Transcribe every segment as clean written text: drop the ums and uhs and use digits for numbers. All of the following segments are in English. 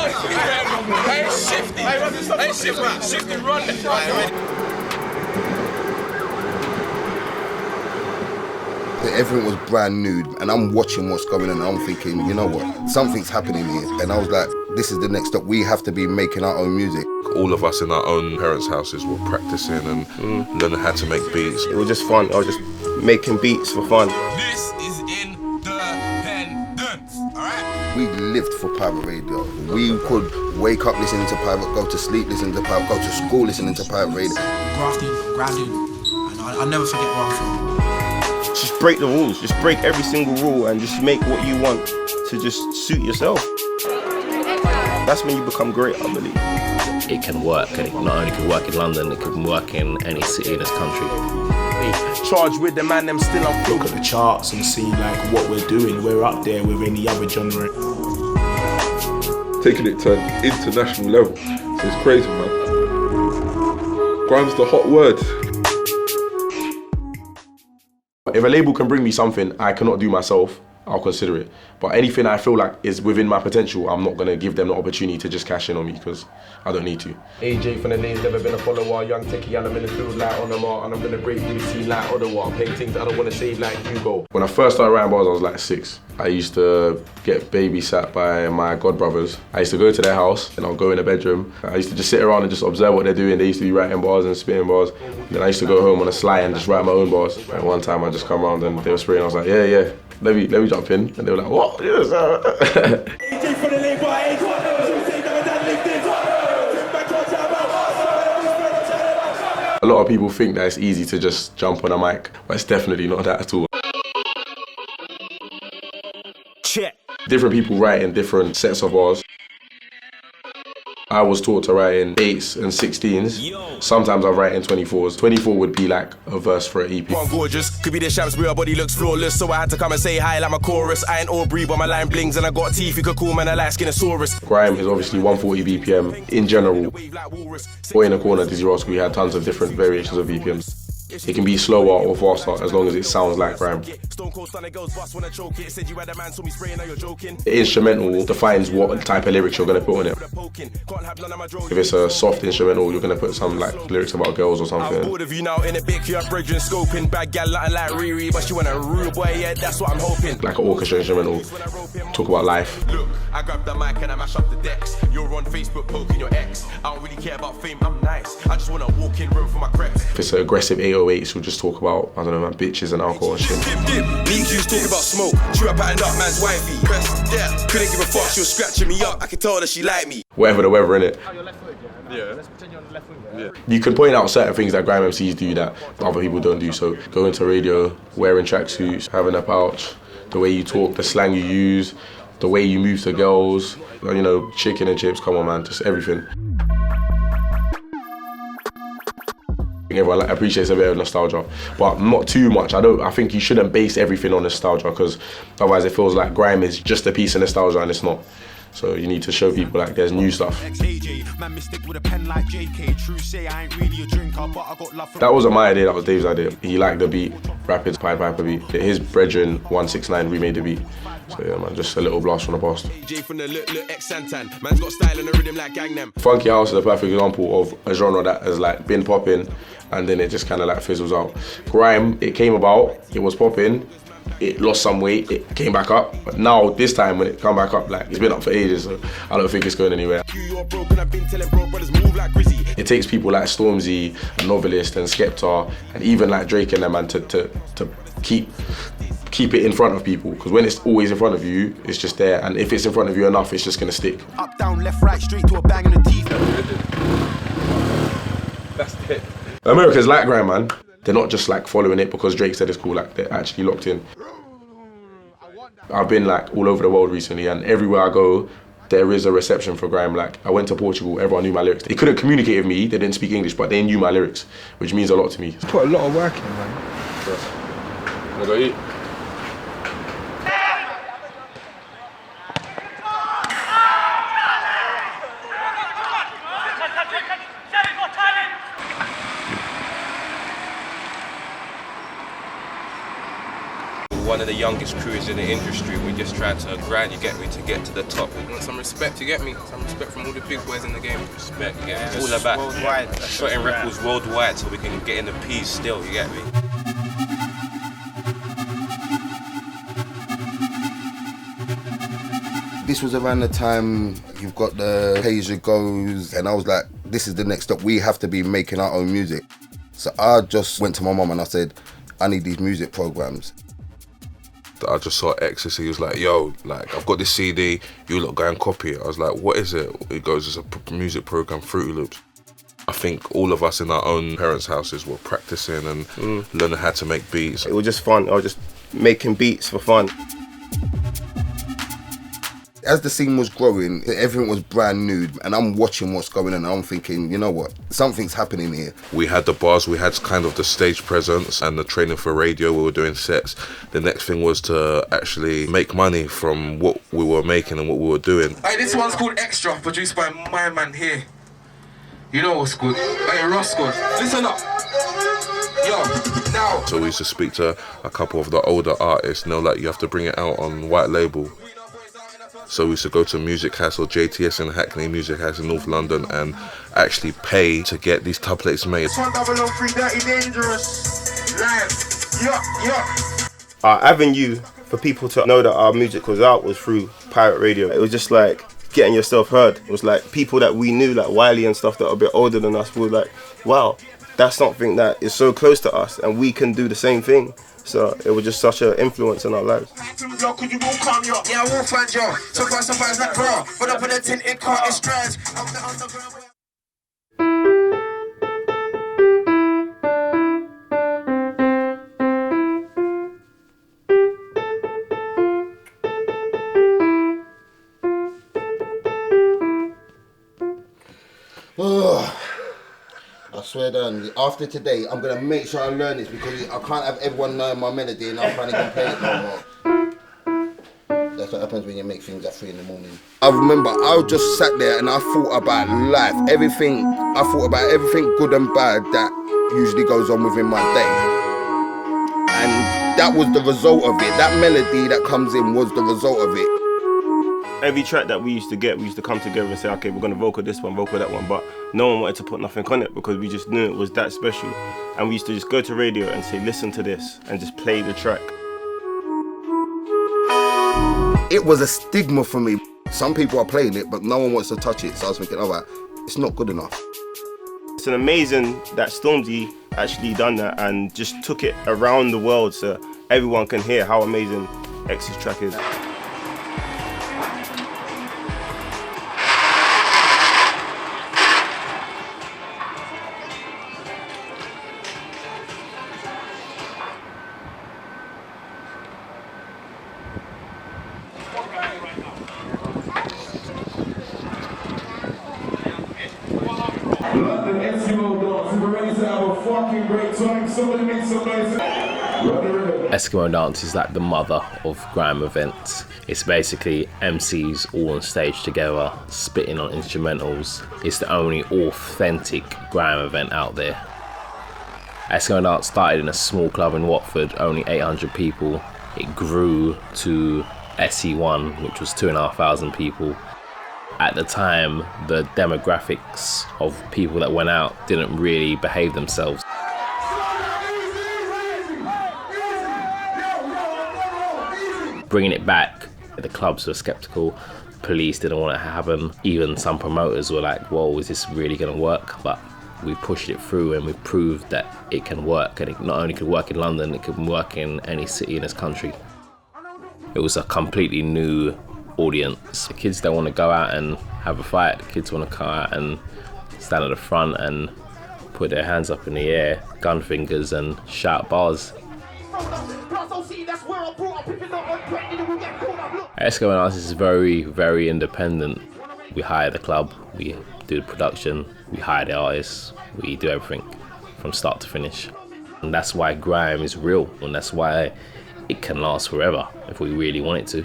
Hey, shifty, run. Everything was brand new, and I'm watching what's going on, and I'm thinking, you know what, something's happening here. And I was like, this is the next step. We have to be making our own music. All of us in our own parents' houses were practicing and learning how to make beats. It was just fun. I was just making beats for fun. This is independence, alright? We lived for pirate radio. We could wake up listening to pirate, go to sleep listening to pirate, go to school listening to pirate radio. Grafting, grounding, and I'll never forget where I'm from. Just break the rules. Just break every single rule and just make what you want to just suit yourself. That's when you become great, I believe. It can work, and it not only can work in London, it can work in any city in this country. Charged with the man, them still on look at the charts and see like what we're doing. We're up there with any other genre. Taking it to an international level. So it's crazy, man. Grime's the hot word. If a label can bring me something I cannot do myself, I'll consider it. But anything I feel like is within my potential, I'm not gonna give them the opportunity to just cash in on me because I don't need to. AJ from the days, never been a follower, young techie, and I'm in the field like on the mark, and I'm gonna break through the scene like Ottawa, paying things I don't wanna save like Hugo. When I first started writing bars, I was like 6. I used to get babysat by my godbrothers. I used to go to their house and I'll go in the bedroom. I used to just sit around and just observe what they're doing. They used to be writing bars and spitting bars. Then I used to go home on a sly and just write my own bars. And one time I just come around and they were spraying, I was like, yeah. Let me jump in. And they were like, what? Yes, a lot of people think that it's easy to just jump on a mic, but it's definitely not that at all. Different people write in different sets of bars. I was taught to write in 8s and 16s. Sometimes I write in 24s. 24 would be like a verse for an EP. One gorgeous, could be the champs, but her body looks flawless. So I had to come and say hi like my chorus. I ain't Aubrey, but my line blings, and I got teeth. You could call man a light Skinosaurus. Grime is obviously 140 BPM in general. Boy in the Corner, Dizzy Rascal, we had tons of different variations of BPMs. It can be slower or faster as long as it sounds like Grime. The instrumental defines what type of lyrics you're going to put on it. If it's a soft instrumental, you're going to put some like lyrics about girls or something. Like an orchestra instrumental, talk about life. Look, I grab the mic and I mash up the decks. You're on Facebook poking your ex. I don't really care about fame, I'm nice. I just want to walk in room for my crepes. If it's an aggressive 808s, we'll just talk about, I don't know, man, bitches and alcohol and shit. BQ's talking about smoke. She up patterned up man's wifey. Couldn't give a fuck, she was scratching me up. I could tell that she liked me. Whatever the weather, innit? Yeah. Let's pretend you're on the left wing. Yeah. You can point out certain things that Grime MCs do that other people don't do. So going to radio, wearing tracksuits, having a pouch, the way you talk, the slang you use, the way you move to girls, you know, chicken and chips, come on man, just everything. Everyone like, appreciates a bit of nostalgia, but not too much. I think you shouldn't base everything on nostalgia because otherwise it feels like Grime is just a piece of nostalgia and it's not. So you need to show people like there's new stuff. That wasn't my idea, that was Dave's idea. He liked the beat, Rapid's Pied Piper beat. His brethren, 169, remade the beat. So yeah man, just a little blast from the past. Funky House is a perfect example of a genre that has like been popping and then it just kind of like fizzles out. Grime, it came about, it was popping, it lost some weight, it came back up. But now, this time when it come back up, like it's been up for ages, so I don't think it's going anywhere. It takes people like Stormzy, Novelist and Skepta, and even like Drake and them man to keep it in front of people. Because when it's always in front of you, it's just there. And if it's in front of you enough, it's just gonna stick. Up, down, left, right, straight to a bang in the teeth. That's it. America's like Grime, man. They're not just like following it because Drake said it's cool, like they're actually locked in. I've been like all over the world recently and everywhere I go, there is a reception for Grime. Like I went to Portugal, everyone knew my lyrics. They couldn't communicate with me, they didn't speak English, but they knew my lyrics, which means a lot to me. Put a lot of work in, man. Wanna go eat? We're one of the youngest crews in the industry. We just try to grind, you get me, to get to the top. I want some respect, you get me? Some respect from all the big boys in the game. Respect, you get me? All about worldwide. Shotting records worldwide so we can get in the P's still, you get me? This was around the time you've got the Pay As You Goes, and I was like, this is the next step. We have to be making our own music. So I just went to my mum and I said, I need these music programs. I just saw Ecstasy. He was like, yo, like, I've got this CD, you lot go and copy it. I was like, what is it? He goes, it's a music program, Fruity Loops. I think all of us in our own parents' houses were practicing and learning how to make beats. It was just fun. I was just making beats for fun. As the scene was growing, everything was brand new, and I'm watching what's going on, and I'm thinking, you know what, something's happening here. We had the bars, we had kind of the stage presence and the training for radio, we were doing sets. The next thing was to actually make money from what we were making and what we were doing. Hey, this one's called Extra, produced by my man here. You know what's good? Hey, Ross good. Listen up. Yo, now. So we used to speak to a couple of the older artists, and they were like, you have to bring it out on white label. So we used to go to Music House or JTS in Hackney, Music House in North London, and actually pay to get these tablets made. Our avenue for people to know that our music was out was through pirate radio. It was just like getting yourself heard. It was like people that we knew, like Wiley and stuff that are a bit older than us, were like, wow, that's something that is so close to us and we can do the same thing. So it was just such an influence in our lives. Yeah, I will find you. So far, somebody's not bro. But up in a tinted car, it's strange. I swear down, after today, I'm gonna make sure I learn this because I can't have everyone knowing my melody and I can't even play it no more. That's what happens when you make things at 3 in the morning. I remember I just sat there and I thought about life, I thought about everything good and bad that usually goes on within my day. And that was the result of it. That melody that comes in was the result of it. Every track that we used to get, we used to come together and say, okay, we're gonna vocal this one, vocal that one, but no one wanted to put nothing on it because we just knew it was that special. And we used to just go to radio and say, listen to this, and just play the track. It was a stigma for me. Some people are playing it, but no one wants to touch it. So I was thinking, alright, it's not good enough. It's an amazing that Stormzy actually done that and just took it around the world so everyone can hear how amazing X's track is. Eskimo Dance is like the mother of grime events. It's basically MCs all on stage together, spitting on instrumentals. It's the only authentic grime event out there. Eskimo Dance started in a small club in Watford, only 800 people. It grew to SE1, which was 2,500 people. At the time, the demographics of people that went out didn't really behave themselves. Bringing it back, the clubs were skeptical, police didn't want it to happen. Even some promoters were like, whoa, is this really gonna work? But we pushed it through and we proved that it can work, and it not only could work in London, it can work in any city in this country. It was a completely new audience. The kids don't want to go out and have a fight. The kids want to come out and stand at the front and put their hands up in the air, gun fingers, and shout bars. Eskimo Dance is very, very independent. We hire the club, we do the production, we hire the artists, we do everything from start to finish. And that's why grime is real, and that's why it can last forever if we really want it to.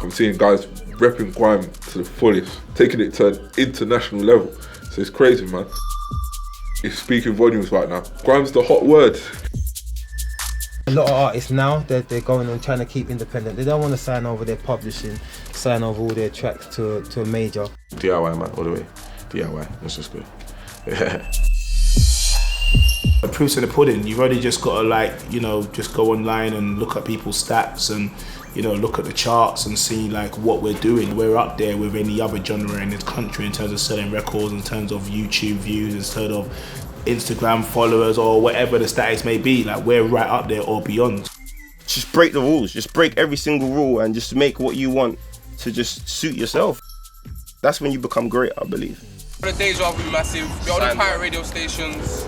I'm seeing guys repping grime to the fullest, taking it to an international level. So it's crazy, man. It's speaking volumes right now. Grime's the hot word. A lot of artists now, they're going and trying to keep independent. They don't want to sign over their publishing, sign over all their tracks to a major. DIY, man, all the way. DIY, that's just good. Yeah. The proof's in the pudding. You've only just got to just go online and look at people's stats and, look at the charts and see what we're doing. We're up there with any other genre in this country in terms of selling records, in terms of YouTube views, in terms of Instagram followers or whatever the status may be. We're right up there or beyond. Just break the rules. Just break every single rule and just make what you want to just suit yourself. That's when you become great, I believe. The days are massive. We're on the pirate radio stations.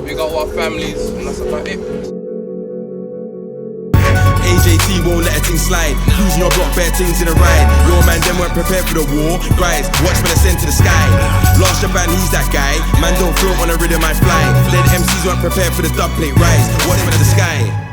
We got our families, and that's about it. AJT won't let a thing slide. Cruising your block, bare things in a ride. Your man them weren't prepared for the war. Guys, watch for the send to the sky. Last Japan, he's that guy. Man don't float on a rhythm I fly. Then MCs weren't prepared for the dub plate rise. Watch for the sky.